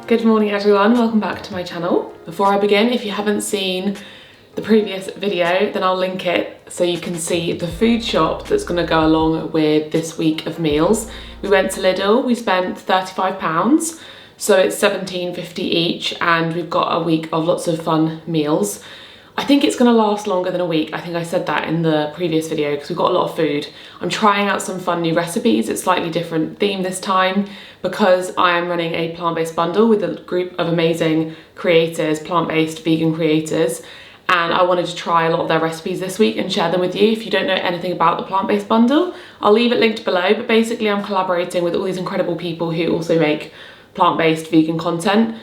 Good morning everyone, welcome back to my channel. Before I begin, if you haven't seen the previous video, then I'll link it so you can see the food shop that's going to go along with this week of meals. We went to Lidl, we spent £35, so it's £17.50 each, and we've got a week of lots of fun meals. I think it's going to last longer than a week. I think I said that in the previous video because we've got a lot of food. I'm trying out some fun new recipes. It's slightly different theme this time because I am running a plant-based bundle with a group of amazing creators, plant-based vegan creators, and I wanted to try a lot of their recipes this week and share them with you. If you don't know anything about the plant-based bundle, I'll leave it linked below, but basically I'm collaborating with all these incredible people who also make plant-based vegan content,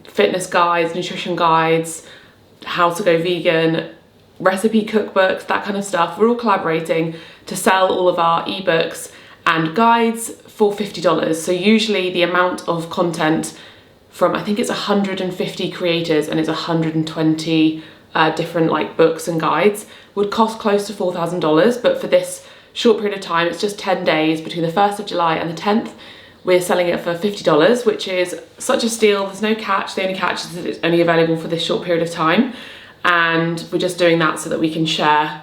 fitness guides, nutrition guides, how to go vegan, recipe cookbooks, that kind of stuff. We're all collaborating to sell all of our ebooks and guides for $50. So usually the amount of content from, I think it's 150 creators and it's 120 different like books and guides would cost close to $4,000. But for this short period of time, it's just 10 days between the 1st of July and the 10th. We're selling it for $50, which is such a steal. There's no catch. The only catch is that it's only available for this short period of time. And we're just doing that so that we can share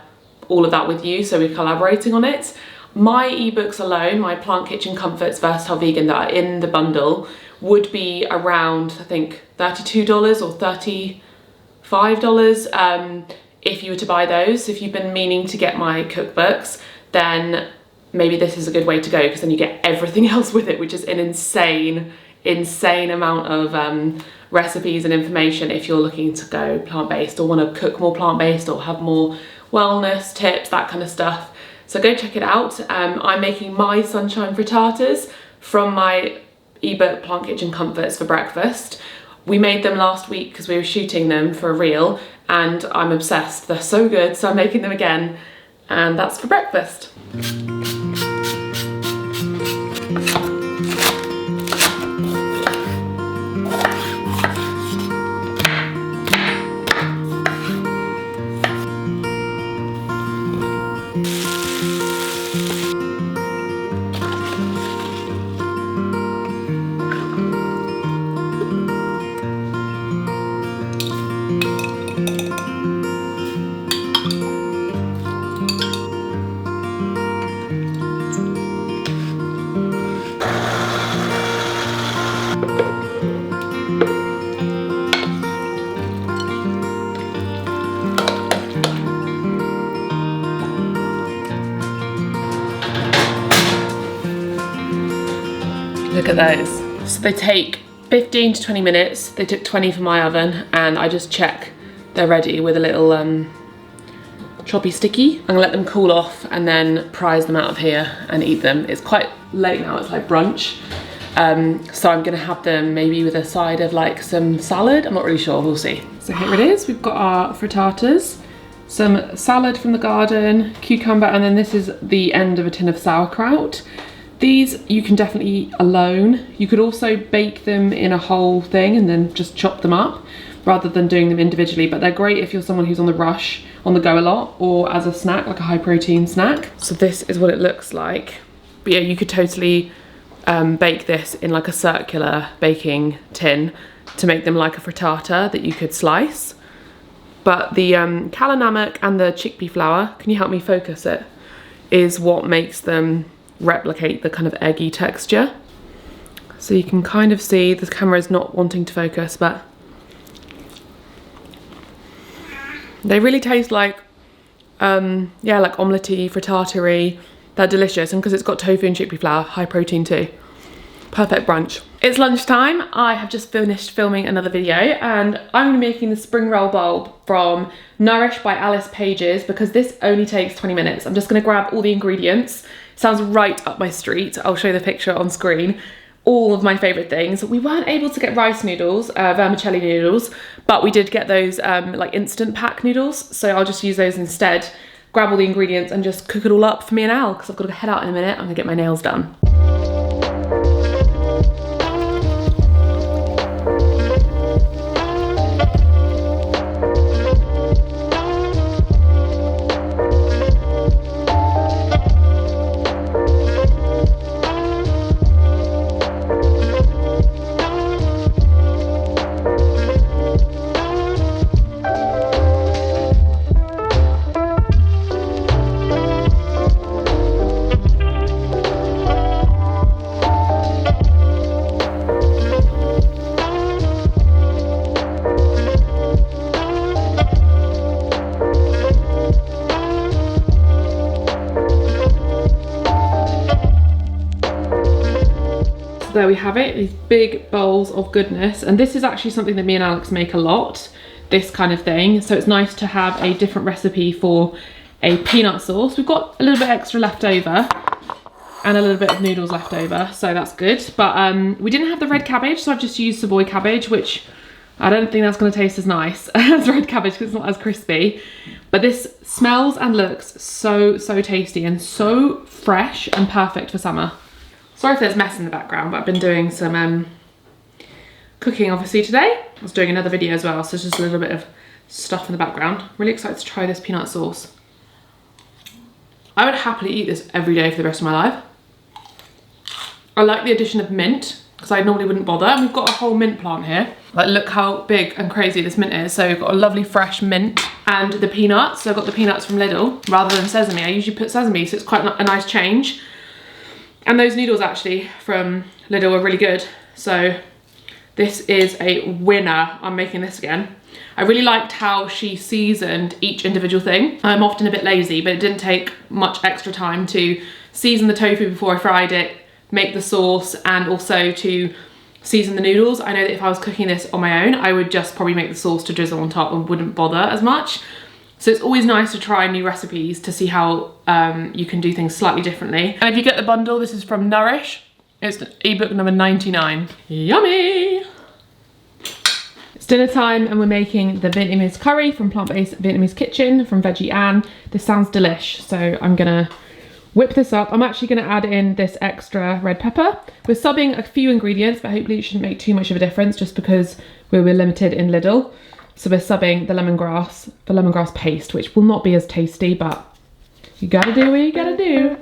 all of that with you. So we're collaborating on it. My ebooks alone, my Plant Kitchen Comforts Versatile Vegan that are in the bundle would be around, I think, $32 or $35 if you were to buy those. So if you've been meaning to get my cookbooks, then maybe this is a good way to go because then you get everything else with it, which is an insane amount of recipes and information if you're looking to go plant-based or want to cook more plant-based or have more wellness tips, that kind of stuff. So go check it out. I'm making my sunshine frittatas from my ebook Plant Kitchen Comforts for breakfast. We made them last week because we were shooting them for a reel and I'm obsessed. They're so good, so I'm making them again, and that's for breakfast. Look at those. So they take 15 to 20 minutes. They took 20 for my oven, and I just check they're ready with a little choppy sticky. I'm gonna let them cool off and then prise them out of here and eat them. It's quite late now, it's like brunch. So I'm gonna have them maybe with a side of like some salad. I'm not really sure, we'll see. So here it is, we've got our frittatas, some salad from the garden, cucumber, and then this is the end of a tin of sauerkraut. These you can definitely eat alone. You could also bake them in a whole thing and then just chop them up rather than doing them individually, but they're great if you're someone who's on the rush, on the go a lot, or as a snack, like a high protein snack. So this is what it looks like. But yeah, you could totally bake this in like a circular baking tin to make them like a frittata that you could slice. But the kala namak and the chickpea flour, can you help me focus it, is what makes them replicate the kind of eggy texture. So you can kind of see the camera is not wanting to focus, but they really taste like yeah, like omelette-y, frittata-y. They're delicious, and because it's got tofu and chickpea flour, high protein too. Perfect brunch. It's lunchtime. I have just finished filming another video and I'm gonna be making the spring roll bowl from Nourish by Alice Pages because this only takes 20 minutes. I'm just gonna grab all the ingredients. Sounds right up my street. I'll show you the picture on screen. All of my favorite things. We weren't able to get rice noodles, vermicelli noodles, but we did get those like instant pack noodles. So I'll just use those instead. Grab all the ingredients and just cook it all up for me and Al because I've got to head out in a minute. I'm gonna get my nails done. there we have it, these big bowls of goodness. And this is actually something that me and Alex make a lot, this kind of thing. So it's nice to have a different recipe for a peanut sauce. We've got a little bit extra left over and a little bit of noodles left over, so that's good. But we didn't have the red cabbage, so I've just used Savoy cabbage, which I don't think that's gonna taste as nice as red cabbage because it's not as crispy. But this smells and looks so, so tasty and so fresh and perfect for summer. Sorry if there's mess in the background, but I've been doing some cooking obviously today. I was doing another video as well, so it's just a little bit of stuff in the background. Really excited to try this peanut sauce. I would happily eat this every day for the rest of my life. I like the addition of mint, because I normally wouldn't bother. And we've got a whole mint plant here. Like, look how big and crazy this mint is. So we've got a lovely fresh mint and the peanuts. So I've got the peanuts from Lidl rather than sesame. I usually put sesame, so it's quite a nice change. And those noodles actually from Lidl are really good. So this is a winner. I'm making this again. I really liked how she seasoned each individual thing. I'm often a bit lazy, but it didn't take much extra time to season the tofu before I fried it, make the sauce, and also to season the noodles. I know that if I was cooking this on my own, I would just probably make the sauce to drizzle on top and wouldn't bother as much. So it's always nice to try new recipes to see how you can do things slightly differently. And if you get the bundle, this is from Nourish. It's ebook number 99. Yummy! It's dinner time and we're making the Vietnamese curry from Plant-Based Vietnamese Kitchen from Veggie Ann. This sounds delish, so I'm gonna whip this up. I'm actually going to add in this extra red pepper. We're subbing a few ingredients, but hopefully it shouldn't make too much of a difference just because we were limited in Lidl. So we're subbing the lemongrass paste, which will not be as tasty, but you gotta do what you gotta do.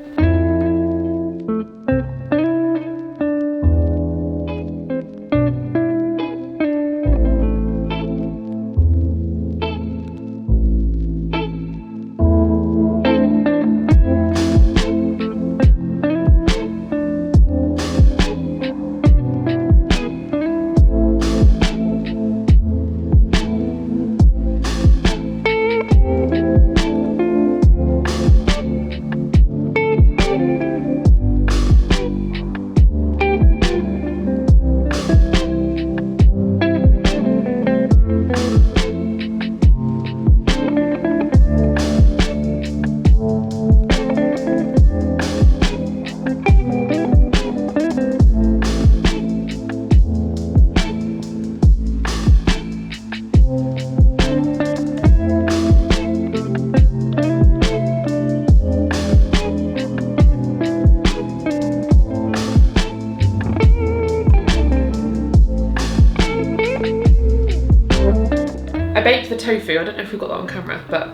I baked the tofu. I don't know if we've got that on camera, but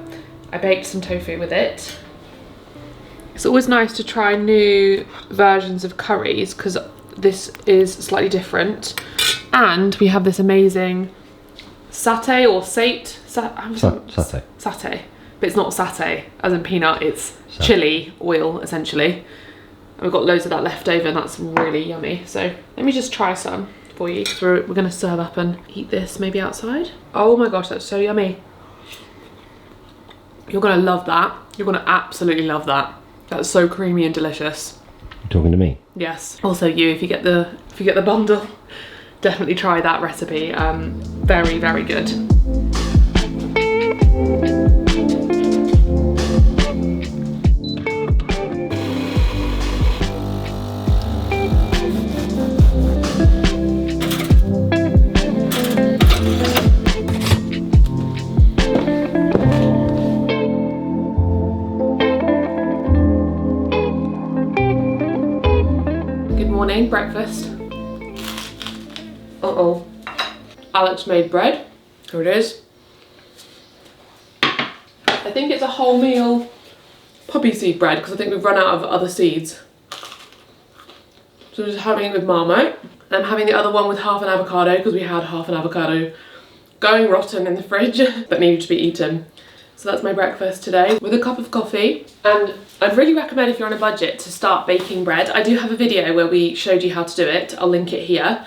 I baked some tofu with it. It's always nice to try new versions of curries because this is slightly different. And we have this amazing satay or satay. Satay. But it's not satay, as in peanut, it's chili oil, essentially. And we've got loads of that left over and that's really yummy. So let me just try some for you because we're going to serve up and eat this maybe outside. Oh my gosh, that's so yummy. You're going to love that. You're going to absolutely love that. That's so creamy and delicious. You're talking to me? Yes. Also you, if you get the bundle, definitely try that recipe. Very, very good. Breakfast. Uh-oh. Alex made bread. Here it is. I think it's a wholemeal poppy seed bread because I think we've run out of other seeds. So I'm just having it with Marmite. And I'm having the other one with half an avocado because we had half an avocado going rotten in the fridge that needed to be eaten. So that's my breakfast today with a cup of coffee. And I'd really recommend if you're on a budget to start baking bread. I do have a video where we showed you how to do it. I'll link it here.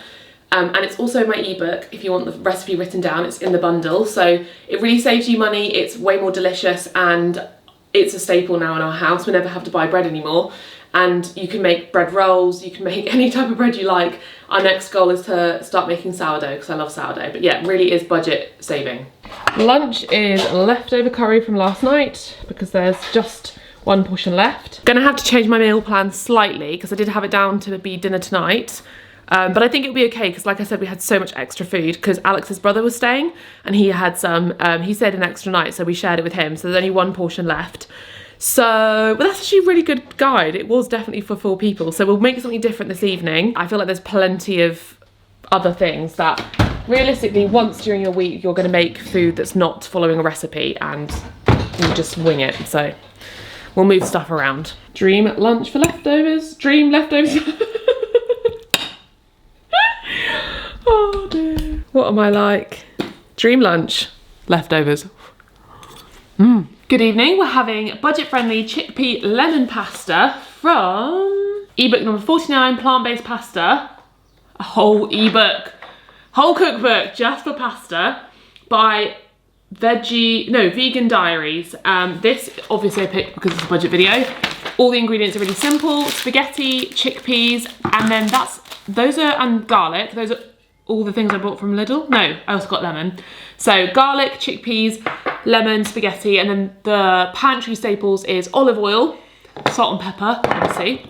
And it's also my ebook if you want the recipe written down. It's in the bundle. So it really saves you money. It's way more delicious and it's a staple now in our house. We never have to buy bread anymore. And you can make bread rolls, you can make any type of bread you like. Our next goal is to start making sourdough because I love sourdough, but yeah, it really is budget saving. Lunch is leftover curry from last night because there's just one portion left. Gonna have to change my meal plan slightly because I did have it down to be dinner tonight. But I think it'll be okay because, like I said, we had so much extra food because Alex's brother was staying and he had some, he stayed an extra night, so we shared it with him. So there's only one portion left. So, but that's actually a really good guide. It was definitely for 4 people. So we'll make something different this evening. I feel like there's plenty of other things that realistically, once during your week, you're going to make food that's not following a recipe and you just wing it. So we'll move stuff around. Dream lunch for leftovers. Dream leftovers. Oh dear. What am I like? Dream lunch, leftovers. Good evening. We're having budget-friendly chickpea lemon pasta from ebook number 49, plant-based pasta. A whole ebook, whole cookbook just for pasta by Vegan Diaries. This obviously I picked because it's a budget video. All the ingredients are really simple: spaghetti, chickpeas, and then and garlic. Those are all the things I bought from Lidl. No, I also got lemon. So garlic, chickpeas, lemon, spaghetti, and then the pantry staples is olive oil, salt and pepper, obviously,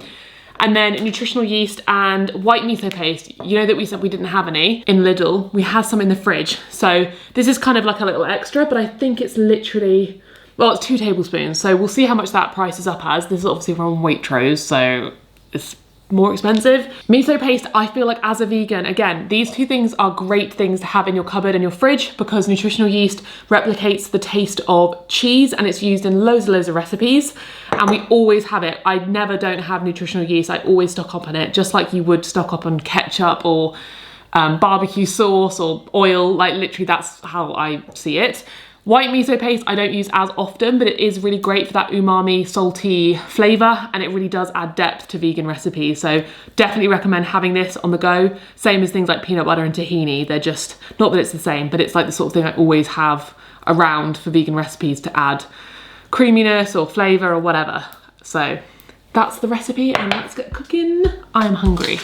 and then nutritional yeast and white miso paste. You know that we said we didn't have any in Lidl. We have some in the fridge. So this is kind of like a little extra, but I think it's literally, well, it's 2 tablespoons. So we'll see how much that prices up as. This is obviously from Waitrose, so it's more expensive. Miso paste, I feel like as a vegan, again, these 2 things are great things to have in your cupboard and your fridge because nutritional yeast replicates the taste of cheese and it's used in loads of recipes and we always have it. I never don't have nutritional yeast. I always stock up on it, just like you would stock up on ketchup or barbecue sauce or oil. Like literally that's how I see it. White miso paste I don't use as often, but it is really great for that umami, salty flavour, and it really does add depth to vegan recipes. So definitely recommend having this on the go. Same as things like peanut butter and tahini. They're just, not that it's the same, but it's like the sort of thing I always have around for vegan recipes to add creaminess or flavour or whatever. So that's the recipe and let's get cooking. I'm hungry.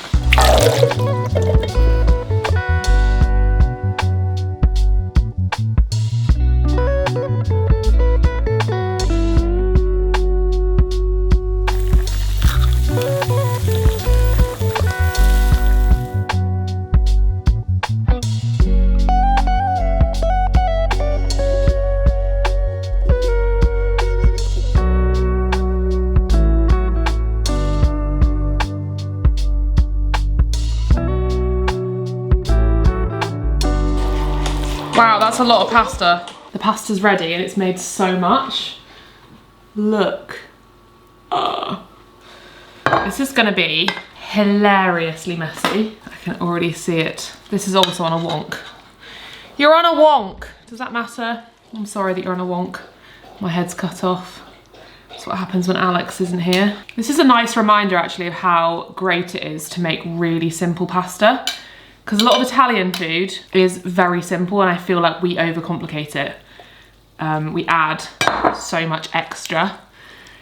Wow, that's a lot of pasta. The pasta's ready and it's made so much. Look. This is gonna be hilariously messy. I can already see it. This is also on a wonk. You're on a wonk. Does that matter? I'm sorry that you're on a wonk. My head's cut off. That's what happens when Alex isn't here. This is a nice reminder actually of how great it is to make really simple pasta. Because a lot of Italian food is very simple and I feel like we overcomplicate it. We add so much extra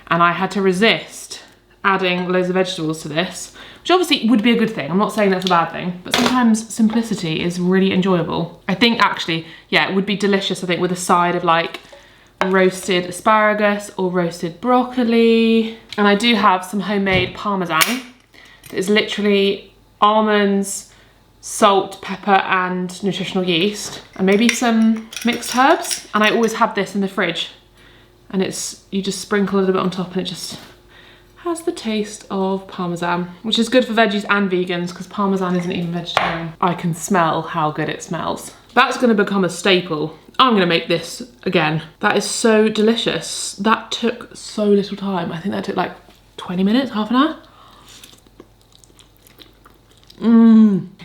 and I had to resist adding loads of vegetables to this, which obviously would be a good thing. I'm not saying that's a bad thing, but sometimes simplicity is really enjoyable. I think actually, yeah, it would be delicious, I think, with a side of like roasted asparagus or roasted broccoli. And I do have some homemade Parmesan that is literally almonds, salt, pepper and nutritional yeast and maybe some mixed herbs, and I always have this in the fridge and it's, you just sprinkle a little bit on top and it just has the taste of Parmesan, which is good for veggies and vegans because Parmesan isn't even vegetarian. I can smell how good it smells. That's going to become a staple. I'm going to make this again. That is so delicious. That took so little time. I think that took like 20 minutes, half an hour.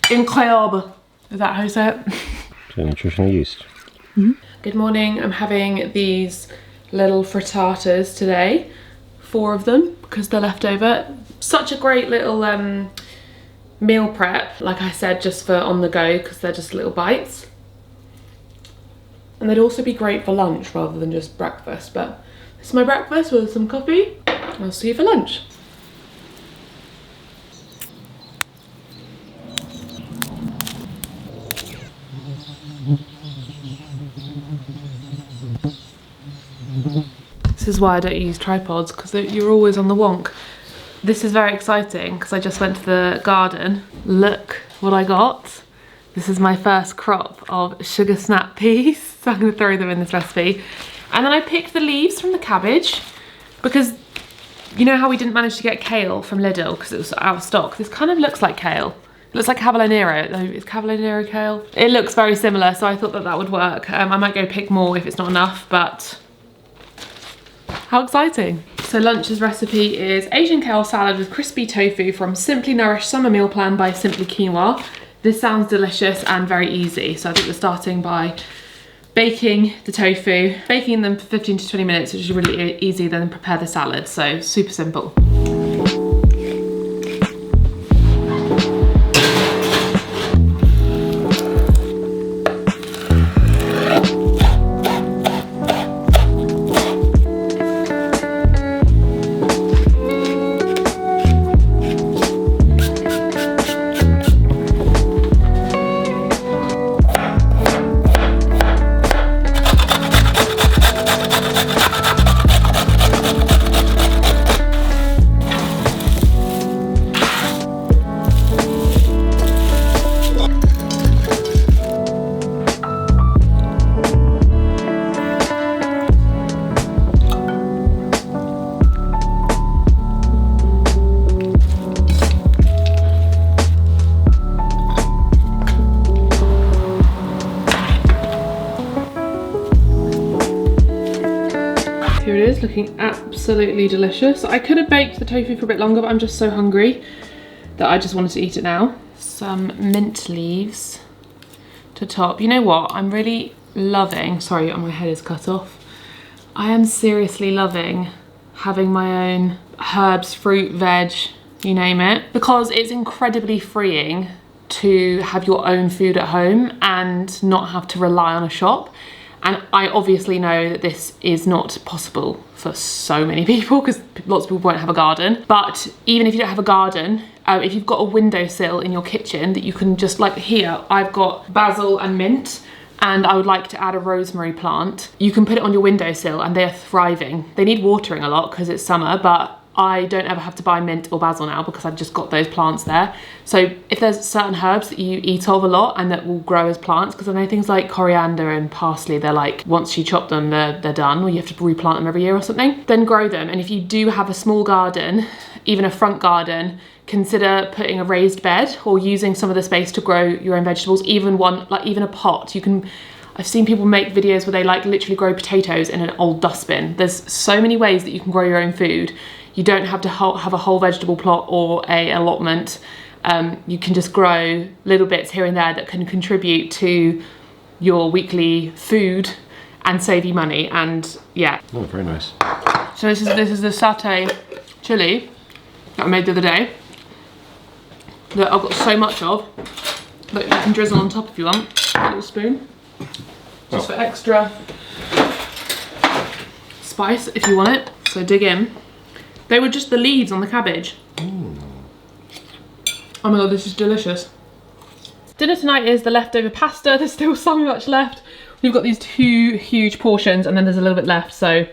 Incroyable. Is that how you say it? So nutritional yeast. Good morning. I'm having these little frittatas today. 4 of them because they're left over. Such a great little meal prep, like I said, just for on the go because they're just little bites. And they'd also be great for lunch rather than just breakfast, but this is my breakfast with some coffee. I'll see you for lunch. This is why I don't use tripods, because you're always on the wonk. This is very exciting because I just went to the garden. Look what I got. This is my first crop of sugar snap peas. So I'm gonna throw them in this recipe. And then I picked the leaves from the cabbage because you know how we didn't manage to get kale from Lidl because it was out of stock? This kind of looks like kale. It looks like Cavolo Nero. Is Cavolo Nero kale? It looks very similar, so I thought that that would work. I might go pick more if it's not enough, but how exciting. So lunch's recipe is Asian kale salad with crispy tofu from Simply Nourished Summer Meal Plan by Simply Quinoa. This sounds delicious and very easy. So I think we're starting by baking the tofu, baking them for 15 to 20 minutes, which is really easy, then prepare the salad. So super simple. Here it is, looking absolutely delicious. I could have baked the tofu for a bit longer, but I'm just so hungry that I just wanted to eat it now. Some mint leaves to top. You know what? I'm really loving, sorry, my head is cut off. I am seriously loving having my own herbs, fruit, veg, you name it, because it's incredibly freeing to have your own food at home and not have to rely on a shop. And I obviously know that this is not possible for so many people because lots of people won't have a garden. But even if you don't have a garden, if you've got a windowsill in your kitchen that you can just, like here, I've got basil and mint, and I would like to add a rosemary plant. You can put it on your windowsill and they're thriving. They need watering a lot because it's summer, but I don't ever have to buy mint or basil now because I've just got those plants there. So if there's certain herbs that you eat of a lot and that will grow as plants, because I know things like coriander and parsley, they're like, once you chop them, they're done, or you have to replant them every year or something, then grow them. And if you do have a small garden, even a front garden, consider putting a raised bed or using some of the space to grow your own vegetables, even one, like even a pot. You can, I've seen people make videos where they like literally grow potatoes in an old dustbin. There's so many ways that you can grow your own food. You don't have to have a whole vegetable plot or a allotment. You can just grow little bits here and there that can contribute to your weekly food and save you money. And yeah. Oh, very nice. So this is the satay chili that I made the other day that I've got so much of that you can drizzle on top if you want. A little spoon. Just for extra spice if you want it. So dig in. They were just the leaves on the cabbage. Mm. Oh my god, this is delicious. Dinner tonight is the leftover pasta. There's still so much left. We've got these 2 huge portions and then there's a little bit left, so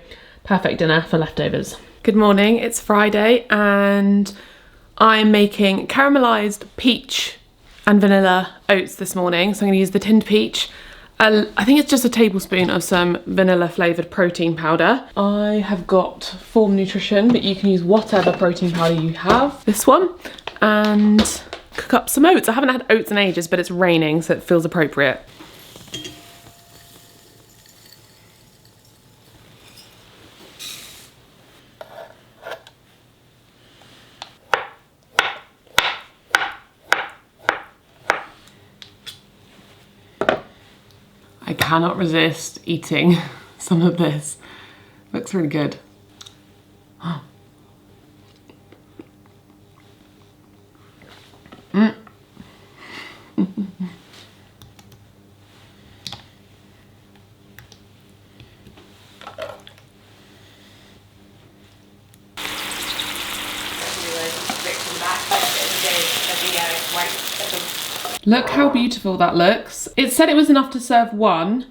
perfect dinner for leftovers. Good morning, it's Friday and I'm making caramelised peach and vanilla oats this morning. So I'm gonna use the tinned peach. I think it's just a tablespoon of some vanilla flavoured protein powder. I have got Form Nutrition, but you can use whatever protein powder you have. This one, and cook up some oats. I haven't had oats in ages, but it's raining, so it feels appropriate. I cannot resist eating some of this. Looks really good. Mm. Look how beautiful that looks. It said it was enough to serve one,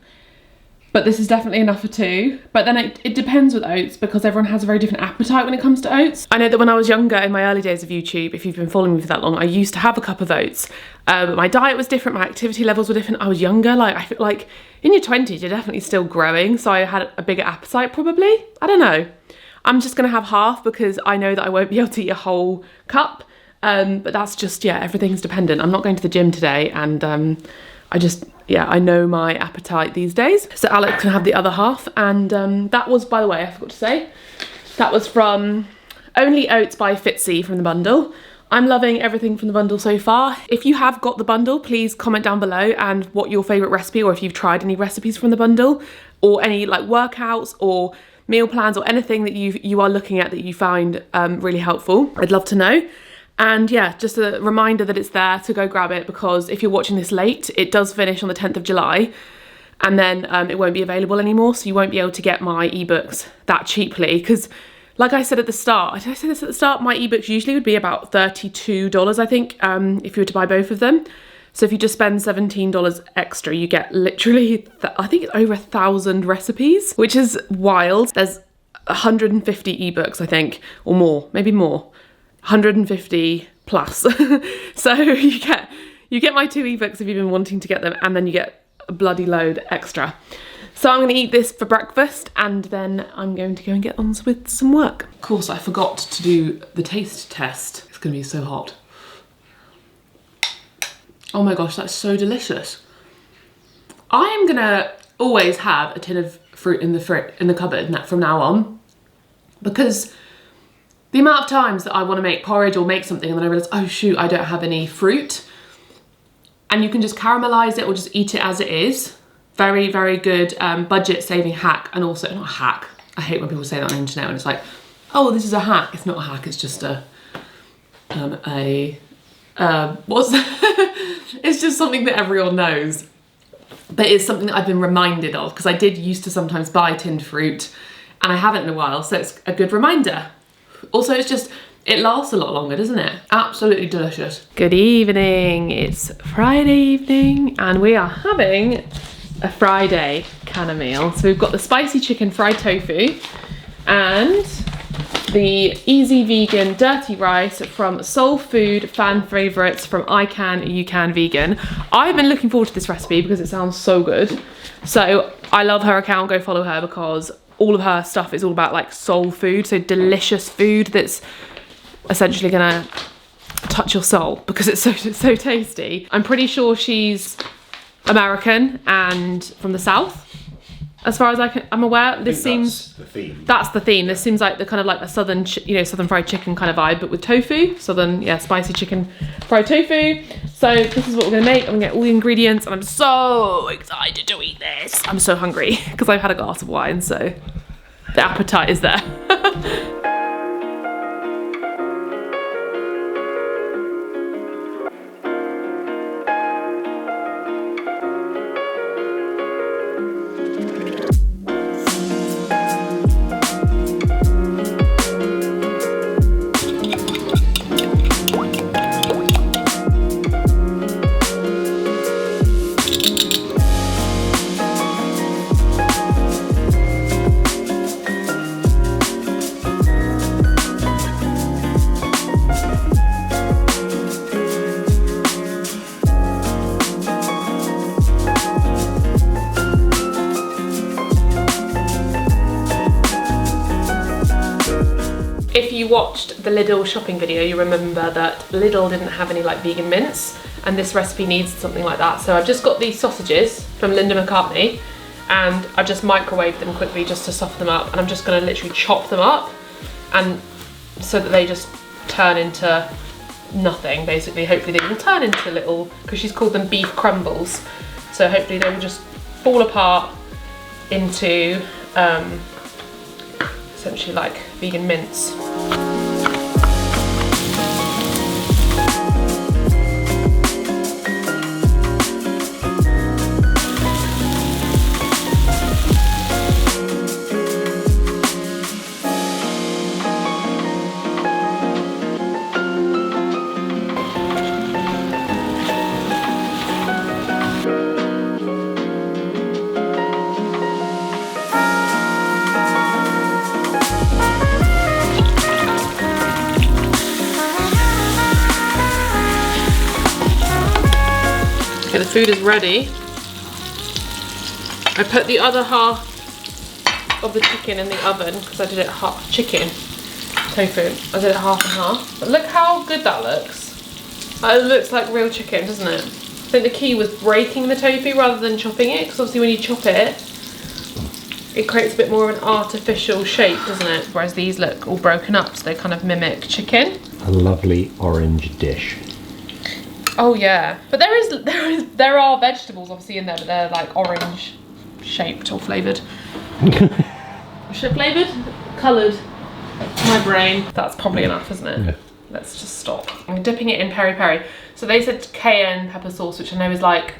But this is definitely enough for 2. But then it depends with oats because everyone has a very different appetite when it comes to oats. I know that when I was younger, in my early days of YouTube, if you've been following me for that long, I used to have a cup of oats. But my diet was different, my activity levels were different. I was younger, like I feel like in your 20s, you're definitely still growing. So I had a bigger appetite probably. I don't know. I'm just gonna have half because I know that I won't be able to eat a whole cup. But that's just, yeah, everything's dependent. I'm not going to the gym today and I know my appetite these days. So Alex can have the other half. And that was, by the way, I forgot to say, that was from Only Oats by Fitzy from the bundle. I'm loving everything from the bundle so far. If you have got the bundle, please comment down below and what your favourite recipe, or if you've tried any recipes from the bundle, or any like workouts or meal plans or anything that you are looking at that you find really helpful. I'd love to know. And yeah, just a reminder that it's there to go grab it, because if you're watching this late, it does finish on the 10th of July and then it won't be available anymore. So you won't be able to get my ebooks that cheaply, because like I said at the start, did I say this at the start? My ebooks usually would be about $32, I think, if you were to buy both of them. So if you just spend $17 extra, you get literally, I think it's over 1,000 recipes, which is wild. There's 150 ebooks, I think, or more, maybe more. 150 plus. So you get my 2 ebooks if you've been wanting to get them, and then you get a bloody load extra. So I'm gonna eat this for breakfast and then I'm going to go and get on with some work. Of course, I forgot to do the taste test. It's gonna be so hot. Oh my gosh, that's so delicious. I am gonna always have a tin of fruit in the cupboard from now on, because the amount of times that I want to make porridge or make something and then I realise, oh shoot, I don't have any fruit. And you can just caramelise it or just eat it as it is. Very, very good budget saving hack. And also, not a hack. I hate when people say that on the internet and it's like, oh, this is a hack. It's not a hack, it's just it's just something that everyone knows. But it's something that I've been reminded of, because I did used to sometimes buy tinned fruit and I haven't in a while, so it's a good reminder. Also, it lasts a lot longer, doesn't it? Absolutely delicious. Good evening, it's Friday evening and we are having a Friday kind of meal. So we've got the spicy chicken fried tofu and the easy vegan dirty rice from Soul Food fan favourites from I Can, You Can Vegan. I've been looking forward to this recipe because it sounds so good. So I love her account, go follow her, because all of her stuff is all about like soul food, so delicious food that's essentially gonna touch your soul because it's so tasty. I'm pretty sure she's American and from the South, as far as I'm aware. This seems that's the theme. That's the theme. This seems like the kind of like a southern, southern fried chicken kind of vibe, but with tofu. Southern, yeah, spicy chicken fried tofu. So this is what we're gonna make. I'm gonna get all the ingredients, and I'm so excited to eat this. I'm so hungry because I've had a glass of wine, so the appetite is there. If you watched the Lidl shopping video, you remember that Lidl didn't have any like vegan mince, and this recipe needs something like that. So I've just got these sausages from Linda McCartney, and I've just microwaved them quickly just to soften them up, and I'm just gonna literally chop them up, and so that they just turn into nothing, basically. Hopefully they will turn into little, because she's called them beef crumbles, so hopefully they will just fall apart into essentially like vegan mince. food is ready. I put the other half of the chicken in the oven because I did it half tofu. I did it half and half. But look how good that looks. It looks like real chicken, doesn't it? I think the key was breaking the tofu rather than chopping it, because obviously when you chop it, it creates a bit more of an artificial shape, doesn't it? Whereas these look all broken up, so they kind of mimic chicken. A lovely orange dish. Oh yeah, but there are vegetables obviously in there, but they're like orange shaped or flavoured. Flavoured? Coloured. My brain. That's probably enough, isn't it? Yeah. Let's just stop. I'm dipping it in peri peri. So they said cayenne pepper sauce, which I know is like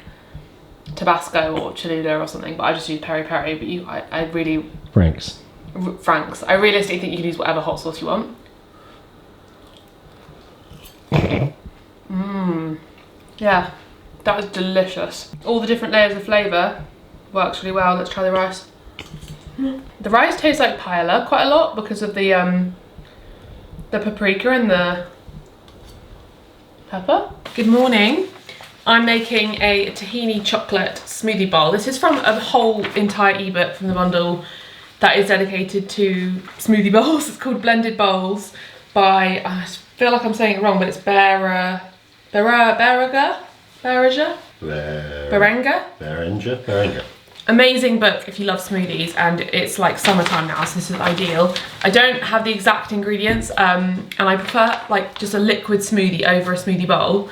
Tabasco or Cholula or something, but I just use peri peri. But I really... Frank's. I realistically think you can use whatever hot sauce you want. Yeah, that was delicious. All the different layers of flavour works really well. Let's try the rice. The rice tastes like paella quite a lot because of the paprika and the pepper. Good morning. I'm making a tahini chocolate smoothie bowl. This is from a whole entire ebook from the bundle that is dedicated to smoothie bowls. It's called Blended Bowls by, I feel like I'm saying it wrong, but it's Berenger. Amazing book if you love smoothies, and it's like summertime now, so this is ideal. I don't have the exact ingredients, and I prefer like just a liquid smoothie over a smoothie bowl,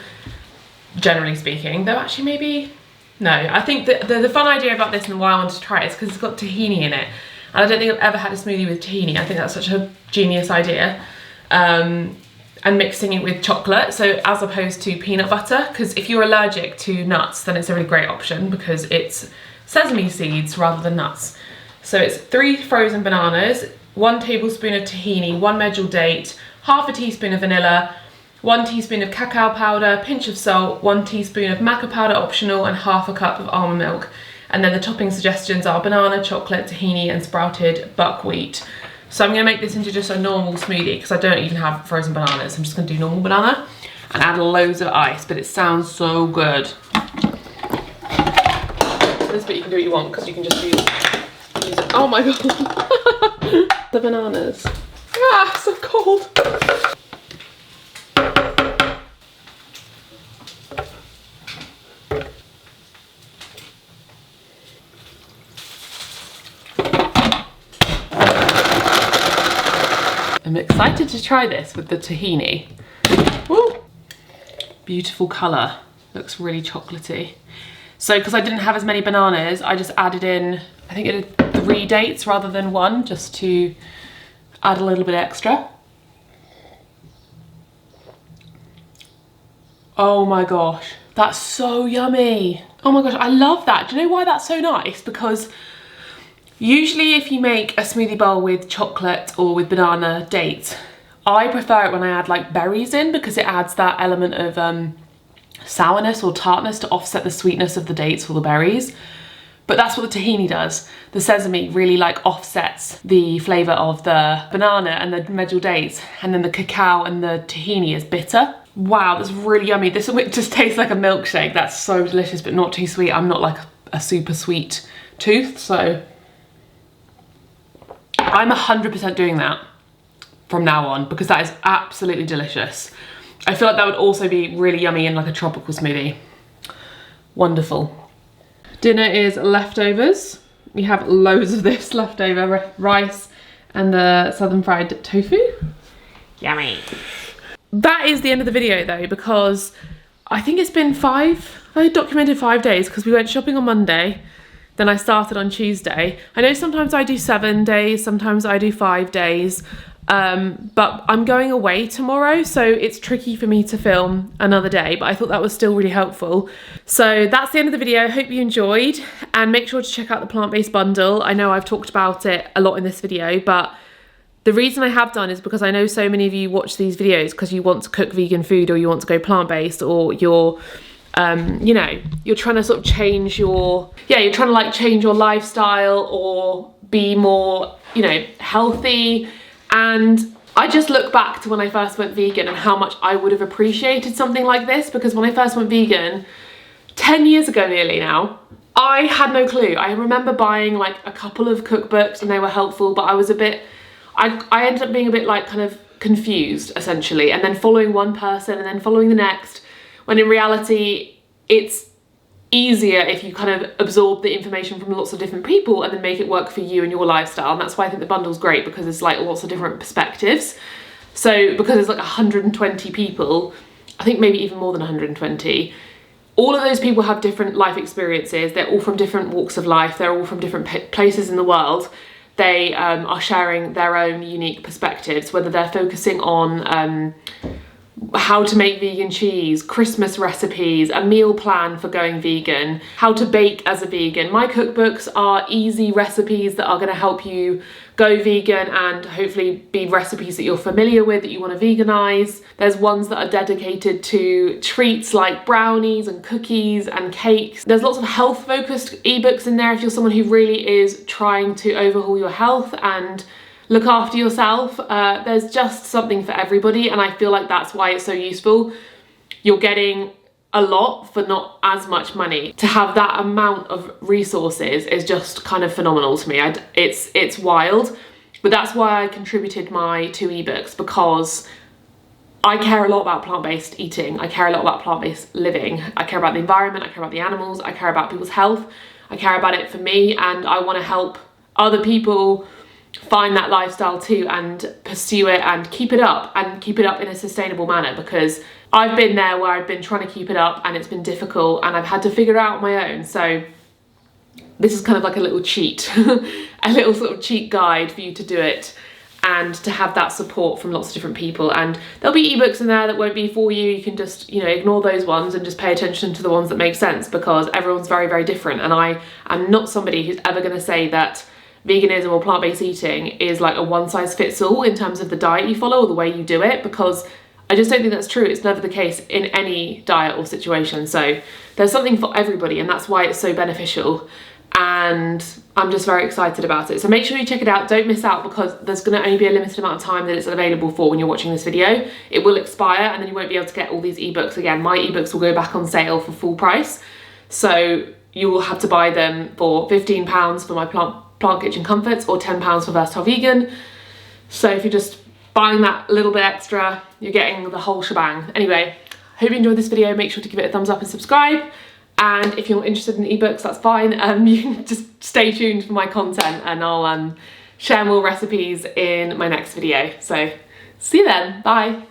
generally speaking. Though actually maybe, no, I think the fun idea about this and why I wanted to try it is because it's got tahini in it. And I don't think I've ever had a smoothie with tahini. I think that's such a genius idea. And mixing it with chocolate, so as opposed to peanut butter, because if you're allergic to nuts, then it's a really great option because it's sesame seeds rather than nuts. So it's 3 frozen bananas, 1 tablespoon of tahini, 1 medjool date, half a teaspoon of vanilla, 1 teaspoon of cacao powder, pinch of salt, 1 teaspoon of maca powder optional, and half a cup of almond milk. And then the topping suggestions are banana, chocolate, tahini, and sprouted buckwheat. So I'm gonna make this into just a normal smoothie because I don't even have frozen bananas. I'm just gonna do normal banana and add loads of ice, but it sounds so good. So this bit you can do what you want because you can just use it. Oh my god. The bananas. Ah, so cold. I'm excited to try this with the tahini. Woo! Beautiful colour. Looks really chocolatey. So because I didn't have as many bananas, I just added in, I think it did 3 dates rather than 1, just to add a little bit extra. Oh my gosh, that's so yummy. Oh my gosh, I love that. Do you know why that's so nice? Because usually if you make a smoothie bowl with chocolate or with banana dates, I prefer it when I add like berries in because it adds that element of sourness or tartness to offset the sweetness of the dates or the berries. But that's what the tahini does. The sesame really like offsets the flavour of the banana and the medjool dates, and then the cacao and the tahini is bitter. Wow, that's really yummy. This just tastes like a milkshake. That's so delicious, but not too sweet. I'm not like a super sweet tooth, so I'm 100% doing that from now on because that is absolutely delicious. I feel like that would also be really yummy in like a tropical smoothie. Wonderful. Dinner is leftovers. We have loads of this leftover rice and the southern fried tofu. Yummy. That is the end of the video though, because I think it's been I documented 5 days because we went shopping on Monday. Then I started on Tuesday. I know sometimes I do 7 days, sometimes I do 5 days, but I'm going away tomorrow, so it's tricky for me to film another day, but I thought that was still really helpful. So that's the end of the video. Hope you enjoyed, and make sure to check out the plant-based bundle. I know I've talked about it a lot in this video, but the reason I have done is because I know so many of you watch these videos because you want to cook vegan food or you want to go plant-based, or you're you know, you're trying to sort of change your, you're trying to like change your lifestyle or be more, you know, healthy. And I just look back to when I first went vegan and how much I would have appreciated something like this, because when I first went vegan 10 years ago nearly now, I had no clue. I remember buying like a couple of cookbooks and they were helpful, but I was a bit, I ended up being a bit like kind of confused essentially, and then following one person and then following the next, when in reality it's easier if you kind of absorb the information from lots of different people and then make it work for you and your lifestyle. And that's why I think the bundle's great, because it's like lots of different perspectives. So because it's like 120 people, I think maybe even more than 120, all of those people have different life experiences. They're all from different walks of life. They're all from different places in the world. They are sharing their own unique perspectives, whether they're focusing on how to make vegan cheese, Christmas recipes, a meal plan for going vegan, how to bake as a vegan. My cookbooks are easy recipes that are going to help you go vegan and hopefully be recipes that you're familiar with, that you want to veganize. There's ones that are dedicated to treats like brownies and cookies and cakes. There's lots of health focused ebooks in there if you're someone who really is trying to overhaul your health and look after yourself. There's just something for everybody, and I feel like that's why it's so useful. You're getting a lot for not as much money. To have that amount of resources is just kind of phenomenal to me. It's wild, but that's why I contributed my 2 ebooks, because I care a lot about plant-based eating. I care a lot about plant-based living. I care about the environment, I care about the animals, I care about people's health, I care about it for me, and I want to help other people find that lifestyle too and pursue it and keep it up in a sustainable manner, because I've been there where I've been trying to keep it up and it's been difficult and I've had to figure it out on my own. So this is kind of like a little cheat, a little sort of cheat guide for you to do it and to have that support from lots of different people. And there'll be ebooks in there that won't be for you. You can just, you know, ignore those ones and just pay attention to the ones that make sense, because everyone's very, very different. And I am not somebody who's ever going to say that veganism or plant-based eating is like a one-size-fits-all in terms of the diet you follow or the way you do it, because I just don't think that's true. It's never the case in any diet or situation. So there's something for everybody, and that's why it's so beneficial, and I'm just very excited about it. So make sure you check it out. Don't miss out, because there's going to only be a limited amount of time that it's available for when you're watching this video. It will expire and then you won't be able to get all these ebooks again. My ebooks will go back on sale for full price, so you will have to buy them for £15 for my plant kitchen comforts or £10 for versatile vegan. So if you're just buying that little bit extra, you're getting the whole shebang. Anyway, hope you enjoyed this video. Make sure to give it a thumbs up and subscribe, and if you're not interested in ebooks, that's fine. You can just stay tuned for my content, and I'll share more recipes in my next video. So see you then, bye.